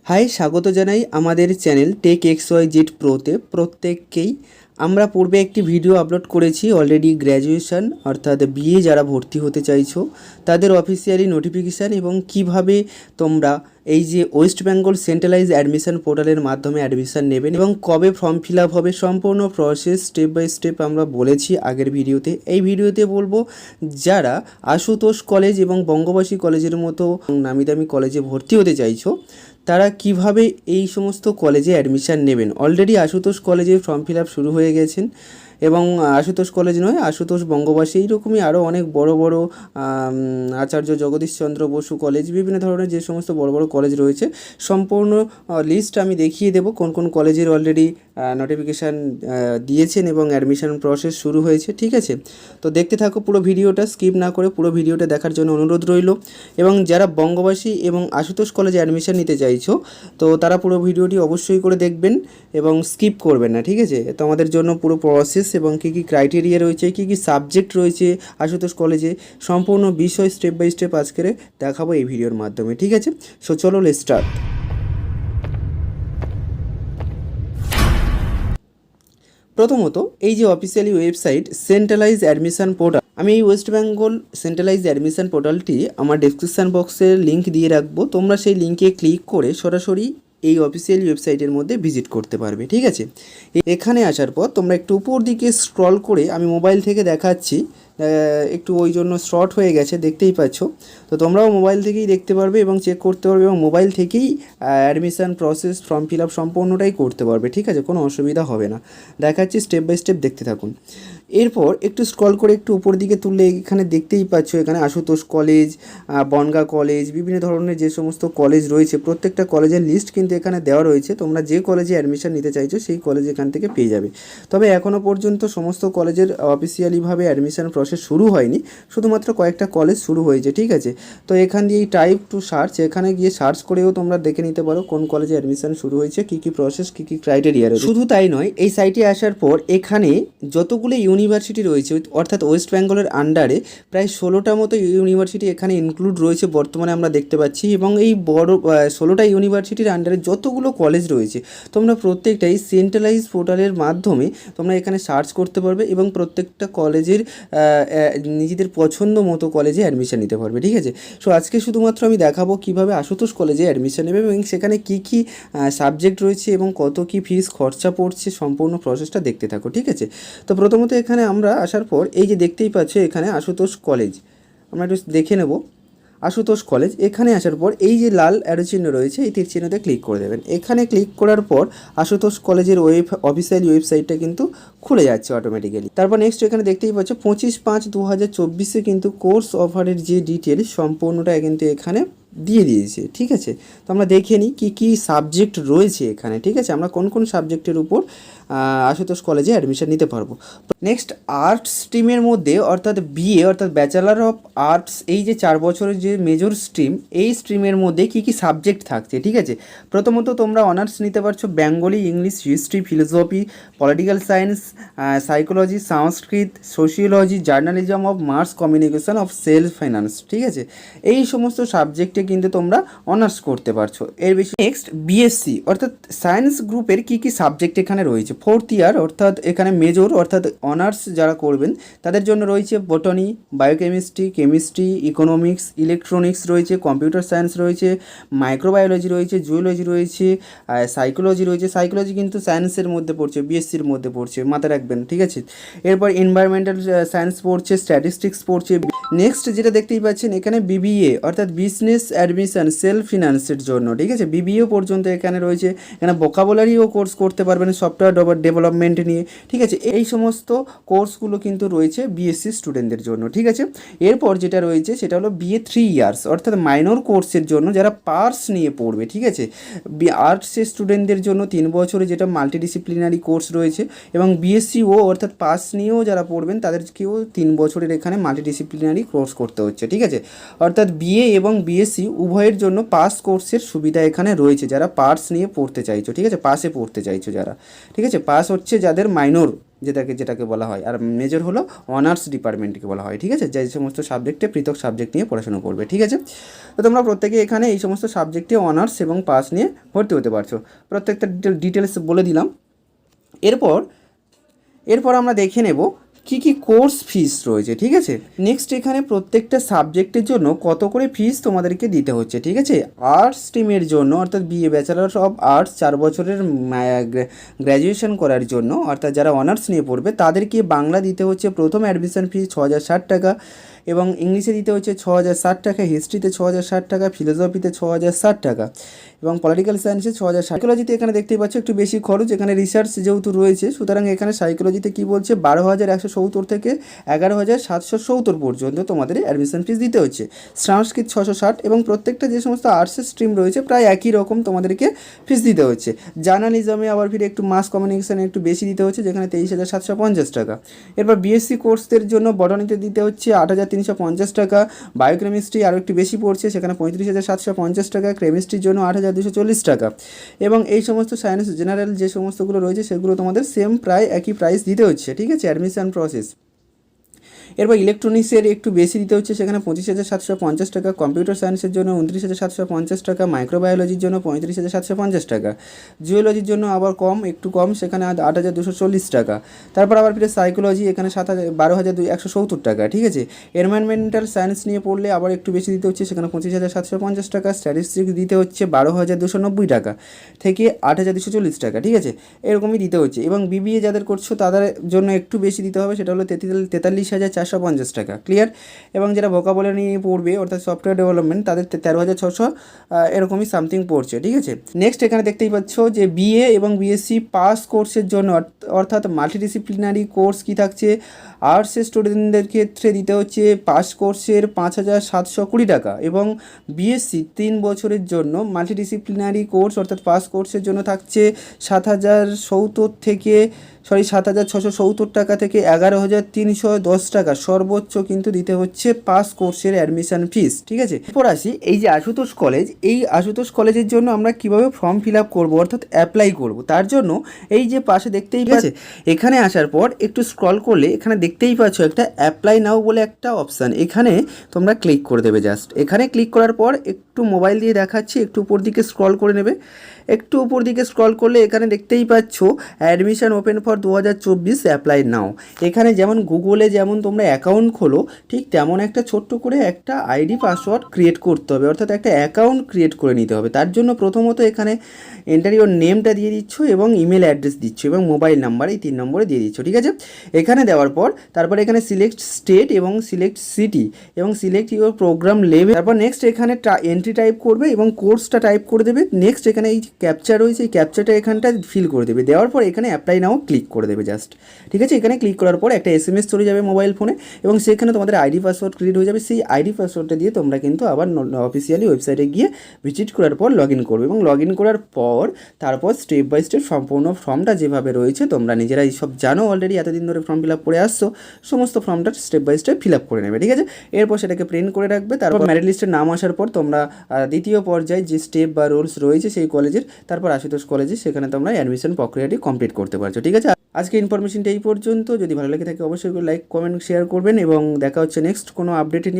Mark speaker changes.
Speaker 1: High, স্বাগত জানাই আমাদের channel tech X Y Z প্রোতে প্রত্যেককেই। আমরা পূর্বে একটি ভিডিও আপলোড করেছি অলরেডি গ্র্যাজুয়েশন অর্থাৎ বিএ যারা ভর্তি হতে চাইছো তাদের অফিসিয়ালি নোটিফিকেশান এবং কিভাবে তোমরা এই যে ওয়েস্ট বেঙ্গল সেন্ট্রালাইজ অ্যাডমিশন পোর্টালের মাধ্যমে অ্যাডমিশন নেবেন এবং কবে ফর্ম ফিল আপ হবে সম্পূর্ণ প্রসেস স্টেপ বাই স্টেপ আমরা বলেছি আগের ভিডিওতে। এই ভিডিওতে বলবো যারা আশুতোষ কলেজ এবং বঙ্গবাসী কলেজের মতো নামি দামি কলেজে ভর্তি হতে চাইছো তারা কিভাবে এই সমস্ত কলেজে অ্যাডমিশান নেবেন। অলরেডি আশুতোষ কলেজে ফর্ম ফিল আপ শুরু হয়ে গেছেন এবং আশুতোষ কলেজ নয়, আশুতোষ বঙ্গবাসী এইরকমই আরও অনেক বড় বড় আচার্য জগদীশচন্দ্র বসু কলেজ, বিভিন্ন ধরনের যে সমস্ত বড় বড় কলেজ রয়েছে সম্পূর্ণ লিস্ট আমি দেখিয়ে দেবো কোন কোন কলেজের অলরেডি নোটিফিকেশান দিয়েছেন এবং অ্যাডমিশন প্রসেস শুরু হয়েছে। ঠিক আছে, তো দেখতে থাকো পুরো ভিডিওটা, স্কিপ না করে পুরো ভিডিওটা দেখার জন্য অনুরোধ রইল। এবং যারা বঙ্গবাসী এবং আশুতোষ কলেজে অ্যাডমিশন নিতে চাইছো তো তারা পুরো ভিডিওটি অবশ্যই করে দেখবেন এবং স্কিপ করবেন না। ঠিক আছে, তো আমাদের জন্য পুরো প্রসেস এবং কী কী ক্রাইটেরিয়া রয়েছে, কী কী সাবজেক্ট রয়েছে আশুতোষ কলেজে সম্পূর্ণ বিষয় স্টেপ বাই স্টেপ আজকে দেখাবো এই ভিডিওর মাধ্যমে। ঠিক আছে, সো চলো লেটস স্টার্ট। প্রথমত এই যে officially website centralise admission portal, আমি এই ওয়েস্ট বেঙ্গল সেন্ট্রালাইজ অ্যাডমিশন পোর্টালটি আমার ডেসক্রিপশান বক্সে লিঙ্ক দিয়ে রাখবো, তোমরা সেই লিঙ্কে ক্লিক করে সরাসরি এই অফিসিয়াল ওয়েবসাইটের মধ্যে ভিজিট করতে পারবে। ঠিক আছে, এখানে আসার পর তোমরা একটু উপর দিকে স্ক্রল করে, আমি মোবাইল থেকে দেখাচ্ছি একটু ওই জন্য শর্ট হয়ে গেছে দেখতেই পাচ্ছ, তো তোমরাও মোবাইল থেকেই দেখতে পারবে এবং চেক করতে পারবে এবং মোবাইল থেকেই admission process form fill up সম্পূর্ণটাই করতে পারবে। ঠিক আছে, কোনো অসুবিধা হবে না, দেখাচ্ছি স্টেপ বাই স্টেপ দেখতে থাকুন। এরপর একটু স্ক্রল করে একটু উপর দিকে তুললে এখানে দেখতেই পাচ্ছ এখানে আশুতোষ কলেজ, বনগাঁ কলেজ, বিভিন্ন ধরনের যে সমস্ত কলেজ রয়েছে প্রত্যেকটা কলেজের লিস্ট কিন্তু এখানে দেওয়া রয়েছে। তোমরা যে কলেজে অ্যাডমিশন নিতে চাইছো সেই কলেজ এখান থেকে পেয়ে যাবে। তবে এখনও পর্যন্ত সমস্ত কলেজের অফিসিয়ালিভাবে অ্যাডমিশন প্রসেস শুরু হয়নি, শুধুমাত্র কয়েকটা কলেজ শুরু হয়েছে। ঠিক আছে, তো এখান দিয়ে টাইপ টু সার্চ, এখানে গিয়ে সার্চ করেও তোমরা দেখে নিতে পারো কোন কলেজে অ্যাডমিশন শুরু হয়েছে, কী কী প্রসেস, কী কী ক্রাইটেরিয়া রয়েছে। শুধু তাই নয়, এই সাইটে আসার পর এখানে যতগুলো ইউনিভার্সিটি রয়েছে অর্থাৎ ওয়েস্ট বেঙ্গলের আন্ডারে প্রায় 16টা মতো ইউনিভার্সিটি এখানে ইনক্লুড রয়েছে বর্তমানে আমরা দেখতে পাচ্ছি। এবং এই বড় 16টা ইউনিভার্সিটির আন্ডারে যতগুলো কলেজ রয়েছে তোমরা প্রত্যেকটাই সেন্ট্রালাইজ পোর্টালের মাধ্যমে তোমরা এখানে সার্চ করতে পারবে এবং প্রত্যেকটা কলেজের নিজেদের পছন্দ মতো কলেজে অ্যাডমিশন নিতে পারবে। ঠিক আছে, সো আজকে শুধুমাত্র আমি দেখাবো কীভাবে আশুতোষ কলেজে অ্যাডমিশন নেবে এবং সেখানে কী কী সাবজেক্ট রয়েছে এবং কত কী ফিস খরচা পড়ছে সম্পূর্ণ প্রসেসটা দেখতে থাকো। ঠিক আছে, তো প্রথমত এখানে আমরা আসার পর এই যে দেখতেই পাচ্ছ এখানে আশুতোষ কলেজ, আমরা একটু দেখে নেব আশুতোষ কলেজ। এখানে আসার পর এই যে লাল অ্যারো চিহ্ন রয়েছে এই তীর চিহ্নতে ক্লিক করে দেবেন। এখানে ক্লিক করার পর আশুতোষ কলেজের অফিসিয়ালি ওয়েবসাইটটা কিন্তু খুলে যাচ্ছে অটোমেটিক্যালি। তারপর নেক্সট এখানে দেখতেই পাচ্ছ 25/5/2024 কিন্তু কোর্স অফারের যে ডিটেলস সম্পূর্ণটা কিন্তু এখানে দিয়ে দিয়েছে। ঠিক আছে, তো আমরা দেখে নিই কী কী সাবজেক্ট রয়েছে এখানে। ঠিক আছে, আমরা কোন কোন সাবজেক্টের উপর আশুতোষ কলেজে অ্যাডমিশন নিতে পারবো। নেক্সট আর্টস স্ট্রিমের মধ্যে অর্থাৎ বিএ অর্থাৎ ব্যাচেলার অফ আর্টস, এই যে 4 বছরের যে মেজর স্ট্রিম, এই স্ট্রিমের মধ্যে কী কী সাবজেক্ট থাকছে। ঠিক আছে, প্রথমত তোমরা অনার্স নিতে পারছো Bengali, English, history, philosophy, political science, psychology, Sanskrit, sociology, journalism of mass communication of self finance. ঠিক আছে, এই সমস্ত সাবজেক্টে কিন্তু তোমরা অনার্স করতে পারছো। এর বেশি নেক্সট বিএসসি অর্থাৎ সায়েন্স গ্রুপের কী কী সাবজেক্ট এখানে রয়েছে। 4th ইয়ার অর্থাৎ এখানে মেজর অর্থাৎ অনার্স যারা করবেন তাদের জন্য রয়েছে বটানি, বায়োকেমিস্ট্রি, কেমিস্ট্রি, ইকোনমিক্স, ইলেকট্রনিক্স রয়েছে, কম্পিউটার সায়েন্স রয়েছে, মাইক্রোবায়োলজি রয়েছে, জুওলজি রয়েছে, সাইকোলজি রয়েছে। সাইকোলজি কিন্তু সায়েন্সের মধ্যে পড়ছে, বিএসসির মধ্যে পড়ছে, মাথায় রাখবেন। ঠিক আছে, এরপর এনভায়রনমেন্টাল সায়েন্স পড়ছে, স্ট্যাটিস্টিক্স পড়ছে। নেক্সট যেটা দেখতেই পাচ্ছেন এখানে বিবিএ অর্থাৎ বিজনেস অ্যাডমিশন সেলফ ফিনান্সের জন্য। ঠিক আছে, বিবিএ পর্যন্ত এখানে রয়েছে। এখানে ভোকাবুলারিও কোর্স করতে পারবেন সফটওয়্যার ডেভেলপমেন্ট নিয়ে। ঠিক আছে, এই সমস্ত কোর্সগুলো কিন্তু রয়েছে বিএসসি স্টুডেন্টদের জন্য। ঠিক আছে, এরপর যেটা রয়েছে সেটা হলো বিএ 3 ইয়ার্স অর্থাৎ মাইনর কোর্সের জন্য যারা পার্স নিয়ে পড়বে। ঠিক আছে, আর্টসের স্টুডেন্টদের জন্য 3 বছরে যেটা মাল্টিডিসিপ্লিনারি কোর্স রয়েছে এবং বিএসসি অর্থাৎ পাস নিয়েও যারা পড়বেন তাদেরকেও 3 বছরের এখানে মাল্টিডিসিপ্লিনারি কোর্স করতে হচ্ছে। ঠিক আছে, অর্থাৎ বিএ এবং বিএসসি উভয়ের জন্য পাস কোর্সের সুবিধা এখানে রয়েছে যারা পার্স নিয়ে পড়তে চাইছো। ঠিক আছে, পাসে পড়তে চাইছো যারা। ঠিক আছে, পাস হচ্ছে যাদের মাইনর যেটাকে বলা হয়, আর মেজর হলো অনার্স ডিপার্টমেন্টকে বলা হয়, ঠিক আছে, যে সমস্ত সাবজেক্টে পৃথক সাবজেক্ট নিয়ে পড়াশোনা করবে, ঠিক আছে। তো তোমরা প্রত্যেকে এখানে এই সমস্ত সাবজেক্টে অনার্স এবং পাস নিয়ে ভর্তি হতে পারছো, প্রত্যেকটা ডিটেলস বলে দিলাম। এরপর আমরা দেখে নেব কি কোর্স ফিস রয়েছে, ঠিক আছে। নেক্সট এখানে প্রত্যেকটা সাবজেক্টের জন্য কত করে ফিস তোমাদেরকে দিতে হচ্ছে, ঠিক আছে। আর্টস স্ট্রিমের জন্য অর্থাৎ BA ব্যাচেলার অফ আর্টস 4 বছরের গ্র্যাজুয়েশন করার জন্য, অর্থাৎ যারা অনার্স নিয়ে পড়বে তাদেরকে বাংলা দিতে হচ্ছে প্রথম অ্যাডমিশন ফিস 6060 টাকা, এবং ইংলিশে দিতে হচ্ছে 6060 টাকা, হিস্ট্রিতে 6060 টাকা, ফিলোসফিতে 6060 টাকা, এবং পলিটিক্যাল সায়েন্সে 6060। সাইকোলজিতে এখানে দেখতেই পাচ্ছ একটু বেশি খরচ, এখানে রিসার্চ যেহেতু রয়েছে, সুতরাং এখানে সাইকোলজিতে কী বলছে 12,170 থেকে 11,770 পর্যন্ত তোমাদের অ্যাডমিশন ফিস দিতে হচ্ছে। সংস্কৃত 660, এবং প্রত্যেকটা যে সমস্ত আর্টসের স্ট্রিম রয়েছে প্রায় একই রকম তোমাদেরকে ফিস দিতে হচ্ছে। জার্নালিজমে আবার ফিরে একটু মাস কমিউনিকেশানে একটু বেশি দিতে হচ্ছে, যেখানে 23,750 টাকা। এরপর BSc কোর্সদের জন্য বটানিতে দিতে হচ্ছে 8,350 টাকা, বায়োকেমিস্ট্রি আরও একটু বেশি পড়ছে, সেখানে 35,750 টাকা, কেমিস্ট্রির জন্য 8,240 টাকা, এবং এই সমস্ত সায়েন্স জেনারেল যে সমস্তগুলো রয়েছে সেগুলো তোমাদের সেম প্রায় একই প্রাইস দিতে হচ্ছে, ঠিক আছে, অ্যাডমিশন প্রসেস। এরপর ইলেকট্রনিক্সের একটু বেশি দিতে হচ্ছে, সেখানে 25,750 টাকা, কম্পিউটার সায়েন্সের জন্য 29,750 টাকা, মাইক্রোবায়োলজির জন্য 35,750 টাকা, জিওলজির জন্য আবার একটু কম, সেখানে 8,240 টাকা। তারপর আবার ফিরে সাইকোলজি, এখানে 12,170 টাকা, ঠিক আছে। এনভায়রনমেন্টাল সায়েন্স নিয়ে পড়লে আবার একটু বেশি দিতে হচ্ছে, সেখানে 25,750 টাকা, স্ট্যাটিস্টিক্স দিতে হচ্ছে 12,290 টাকা থেকে 8,240 টাকা, ঠিক আছে, এরকমই দিতে হচ্ছে। এবং BBA যাদের করছো তাদের জন্য একটু বেশি দিতে হবে, সেটা হলো 43,450 টাকা, ক্লিয়ার। এবং যারা ভোকাবুলারি নিয়ে পড়বে অর্থাৎ সফটওয়্যার ডেভেলপমেন্ট, তাদের 13,600 এরকমই সামথিং পড়ছে, ঠিক আছে। নেক্সট এখানে দেখতেই পাচ্ছ যে BA এবং BSc পাস কোর্সের জন্য অর্থাৎ মাল্টিডিসিপ্লিনারি কোর্স কী থাকছে, আর্টসের স্টুডেন্টদের ক্ষেত্রে দিতে হচ্ছে পাস কোর্সের 5,720 টাকা, এবং BSc 3 বছরের জন্য মাল্টিডিসিপ্লিনারি কোর্স অর্থাৎ পাস কোর্সের জন্য থাকছে 7,670 টাকা থেকে 11,310 টাকা সর্বোচ্চ কিন্তু দিতে হচ্ছে পাস কোর্সের অ্যাডমিশন ফিস, ঠিক আছে। এরপর আসি এই যে আশুতোষ কলেজ, এই আশুতোষ কলেজের জন্য আমরা কিভাবে ফর্ম ফিল আপ করবো অর্থাৎ অ্যাপ্লাই করব, তার জন্য এই যে পাশে দেখতেই পাচ্ছে, এখানে আসার পর একটু স্ক্রল করলে এখানে দেখতেই পাচ্ছ একটা অ্যাপ্লাই নাও বলে একটা অপশান, এখানে তোমরা ক্লিক করে দেবে। জাস্ট এখানে ক্লিক করার পর একটু মোবাইল দিয়ে দেখাচ্ছি, একটু উপর দিকে স্ক্রল করে নেবে। একটু উপর দিকে স্ক্রল করলে এখানে দেখতেই পাচ্ছ অ্যাডমিশন ওপেন ফর 2024 অ্যাপ্লাই নাও। এখানে যেমন গুগলে যেমন তোমরা অ্যাকাউন্ট খোলো, ঠিক তেমন একটা ছোট্ট করে একটা আইডি পাসওয়ার্ড ক্রিয়েট করতে হবে, অর্থাৎ একটা অ্যাকাউন্ট ক্রিয়েট করে নিতে হবে। তার জন্য প্রথমত এখানে এন্টার ইওর নেমটা দিয়ে দিচ্ছ এবং ইমেল অ্যাড্রেস দিচ্ছ এবং মোবাইল নাম্বার, এই 3 নম্বরে দিয়ে দিচ্ছ, ঠিক আছে। এখানে দেওয়ার পর তারপর এখানে সিলেক্ট স্টেট এবং সিলেক্ট সিটি এবং সিলেক্ট ইওর প্রোগ্রাম লেভেল, তারপর নেক্সট এখানে এন্ট্রি টাইপ করবে এবং কোর্সটা টাইপ করে দেবে। নেক্সট এখানে এই ক্যাপচার রয়েছে, এই ক্যাপচারটা এখানটা ফিল করে দেবে, দেওয়ার পর এখানে অ্যাপ্লাই নাও ক্লিক করে দেবে জাস্ট, ঠিক আছে। এখানে ক্লিক করার পর একটা SMS চলে যাবে মোবাইল ফোনে এবং সেখানে তোমাদের আইডি পাসওয়ার্ড ক্রিয়েট হয়ে যাবে। সেই আইডি পাসওয়ার্ডটা দিয়ে তোমরা কিন্তু আবার অফিসিয়ালি ওয়েবসাইটে গিয়ে ভিজিট করার পর লগ ইন করবে, এবং লগ ইন করার পর তারপর স্টেপ বাই স্টেপ সম্পূর্ণ ফর্মটা যেভাবে রয়েছে তোমরা নিজেরাই সব জানো, অলরেডি এতদিন ধরে ফর্ম ফিল আপ করে আসছো, সমস্ত ফর্মটা step by step fill up করে নেবে, ঠিক আছে। এরপর সেটাকে প্রিন্ট করে রাখবে। তারপর মেরিট লিস্টের নাম আসার পর তোমরা দ্বিতীয় পর্যায়ে যে স্টেপ বা রুলস রয়েছে সেই কলেজের, তারপর আশুতোষ কলেজে, সেখানে তোমরা অ্যাডমিশন প্রক্রিয়াটি কমপ্লিট করতে পারছো, ঠিক আছে। আজকে ইনফরমেশনটা এই পর্যন্ত। যদি ভালো লেগে থাকে অবশ্যই লাইক, কমেন্ট, শেয়ার করবেন এবং দেখা হচ্ছে নেক্সট কোনো আপডেটে নিয়ে।